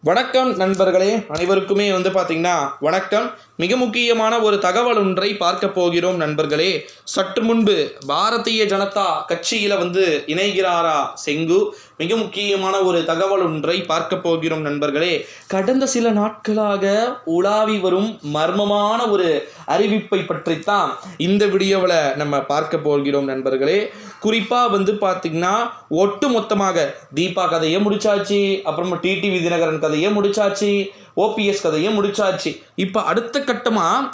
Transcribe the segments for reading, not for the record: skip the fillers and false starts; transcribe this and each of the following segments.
வணக்கம் நண்பர்களே, அனைவருக்குமே பார்த்தீங்கன்னா வணக்கம். மிக முக்கியமான ஒரு தகவல் ஒன்றை பார்க்க போகிறோம் நண்பர்களே. சற்று முன்பு பாரதிய ஜனதா கட்சியில் இணைகிறாரா செங்கு? மிக முக்கியமான ஒரு தகவல் ஒன்றை பார்க்க போகிறோம் நண்பர்களே. கடந்த சில நாட்களாக உலாவி வரும் மர்மமான ஒரு அறிவிப்பை பற்றித்தான் இந்த வீடியோவில் நம்ம பார்க்க போகிறோம் நண்பர்களே. குறிப்பாக பார்த்தீங்கன்னா ஒட்டு மொத்தமாக தீபா கதையை முடிச்சாச்சு, அப்புறமா டிடிவி தினகரன் கதையை முடிச்சாச்சு, ஓபிஎஸ் கதையை முடிச்சாச்சு. இப்போ அடுத்த கட்டமாக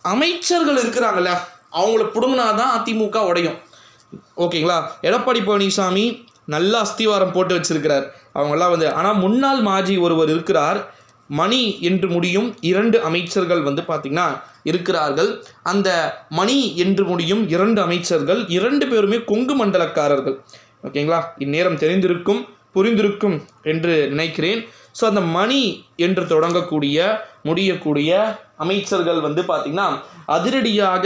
அமைச்சர்கள் இருக்கிறாங்கல்ல, அவங்கள பிடுங்கினாதான் அதிமுக உடையும். ஓகேங்களா? எடப்பாடி பழனிசாமி நல்ல அஸ்திவாரம் போட்டு வச்சிருக்கிறார். அவங்கெல்லாம் ஆனால் முன்னாள் மாஜி ஒருவர் இருக்கிறார். மணி என்று முடியும் 2 அமைச்சர்கள் பார்த்தீங்கன்னா இருக்கிறார்கள். அந்த மணி என்று முடியும் 2 அமைச்சர்கள் 2 பேருமே கொங்கு மண்டலக்காரர்கள். ஓகேங்களா? இந்நேரம் தெரிந்திருக்கும், புரிந்திருக்கும் என்று நினைக்கிறேன். ஸோ அந்த மணி என்று முடியக்கூடிய அமைச்சர்கள் பார்த்திங்கன்னா அதிரடியாக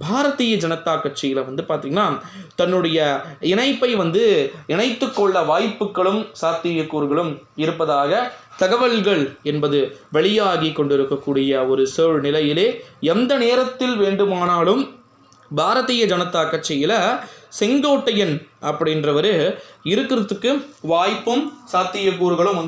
பாரதிய ஜனதா கட்சியில் பார்த்திங்கன்னா தன்னுடைய இணைப்பை இணைத்து கொள்ள வாய்ப்புகளும் சாத்தியக்கூறுகளும் இருப்பதாக தகவல்கள் என்பது வெளியாகி கொண்டிருக்கக்கூடிய ஒரு சூழ்நிலையிலே எந்த நேரத்தில் வேண்டுமானாலும் பாரதிய ஜனதா கட்சியில் செங்கோட்டையன் அப்படின்றவர் இருக்கிறதுக்கு வாய்ப்பும் சாத்தியக்கூறுகளும்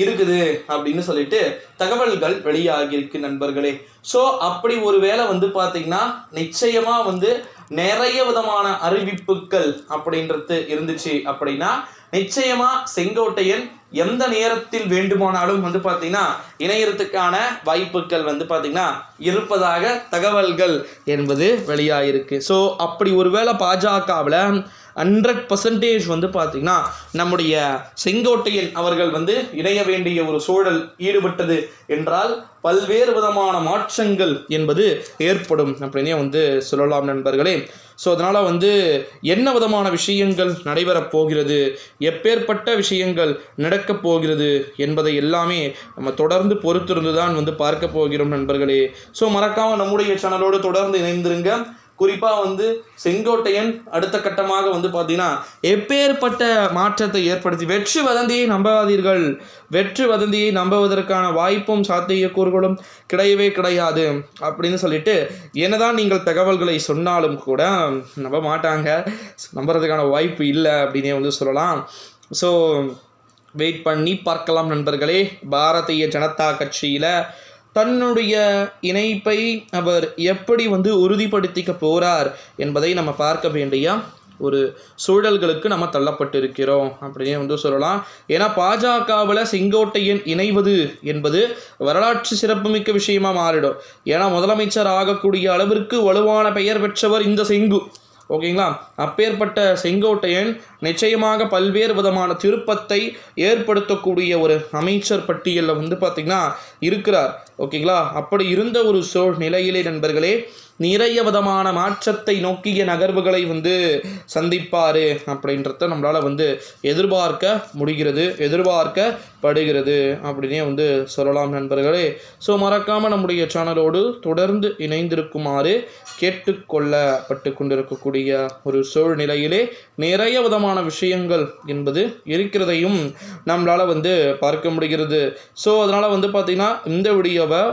இருக்குது அப்படின்னு சொல்லிட்டு தகவல்கள் வெளியாகியிருக்கு நண்பர்களே. ஸோ அப்படி ஒரு வேளை பார்த்தீங்கன்னா நிச்சயமாக நிறைய விதமான அறிவிப்புகள் அப்படின்றது இருந்துச்சு அப்படின்னா நிச்சயமா செங்கோட்டையன் எந்த நேரத்தில் வேண்டுமானாலும் பார்த்தீங்கன்னா இணையறதுக்கான வாய்ப்புகள் பார்த்தீங்கன்னா இருப்பதாக தகவல்கள் என்பது வெளியாகிருக்கு. ஸோ அப்படி ஒருவேளை பாஜகவில் 100% பார்த்தீங்கன்னா நம்முடைய செங்கோட்டையன் அவர்கள் இணைய வேண்டிய ஒரு சூழல் ஈடுபட்டது என்றால் பல்வேறு விதமான மாற்றங்கள் என்பது ஏற்படும் அப்படின்னே சொல்லலாம் நண்பர்களே. ஸோ அதனால் என்ன விதமான விஷயங்கள் நடைபெறப் போகிறது, எப்பேற்பட்ட விஷயங்கள் நடக்கப் போகிறது என்பதை எல்லாமே நம்ம தொடர்ந்து பொறுத்திருந்து தான் பார்க்க போகிறோம் நண்பர்களே. ஸோ மறக்காமல் நம்முடைய சேனலோடு தொடர்ந்து இணைந்திருங்க. குறிப்பாக செங்கோட்டையன் அடுத்த கட்டமாக பார்த்தீங்கன்னா எப்பேற்பட்ட மாற்றத்தை ஏற்படுத்தி வெற்றி வதந்தியை நம்பாதீர்கள். வெற்றி வதந்தியை நம்புவதற்கான வாய்ப்பும் சாத்தியக்கூறுகளும் கிடையவே கிடையாது அப்படின்னு சொல்லிட்டு என்னதான் நீங்கள் தகவல்களை சொன்னாலும் கூட நம்ப மாட்டாங்க, நம்புறதுக்கான வாய்ப்பு இல்லை அப்படின்னே சொல்லலாம். ஸோ வெயிட் பண்ணி பார்க்கலாம் நண்பர்களே. பாரதிய ஜனதா கட்சியில் தன்னுடைய இணைப்பை அவர் எப்படி உறுதிப்படுத்திக்க போகிறார் என்பதை நம்ம பார்க்க வேண்டிய ஒரு சூழல்களுக்கு நம்ம தள்ளப்பட்டிருக்கிறோம் அப்படின்னே சொல்லலாம். ஏன்னா பாஜகவில் செங்கோட்டையன் இணைவது என்பது வரலாற்று சிறப்புமிக்க விஷயமாக மாறிடும். ஏன்னா முதலமைச்சர் ஆகக்கூடிய அளவிற்கு வலுவான பெயர் பெற்றவர் இந்த செங்கு. ஓகேங்களா? அப்பேற்பட்ட செங்கோட்டையன் நிச்சயமாக பல்வேறு விதமான திருப்பத்தை ஏற்படுத்தக்கூடிய ஒரு அமைச்சர் பட்டியலில் பார்த்திங்கன்னா இருக்கிறார். ஓகேங்களா? அப்படி இருந்த ஒரு சூழ்நிலையிலே நண்பர்களே நிறைய விதமான மாற்றத்தை நோக்கிய நகர்வுகளை சந்திப்பார் அப்படின்றத நம்மளால் எதிர்பார்க்க முடிகிறது, எதிர்பார்க்கப்படுகிறது அப்படின்னே சொல்லலாம் நண்பர்களே. ஸோ மறக்காமல் நம்முடைய சேனலோடு தொடர்ந்து இணைந்திருக்குமாறு கேட்டுக்கொள்ளப்பட்டு கொண்டிருக்கக்கூடிய ஒரு சூழ்நிலையிலே நிறைய விதமான விஷயங்கள் என்பது இருக்கிறதையும் நம்மளால் பார்க்க முடிகிறது. ஸோ அதனால் பார்த்திங்கன்னா இந்த வீடியோவை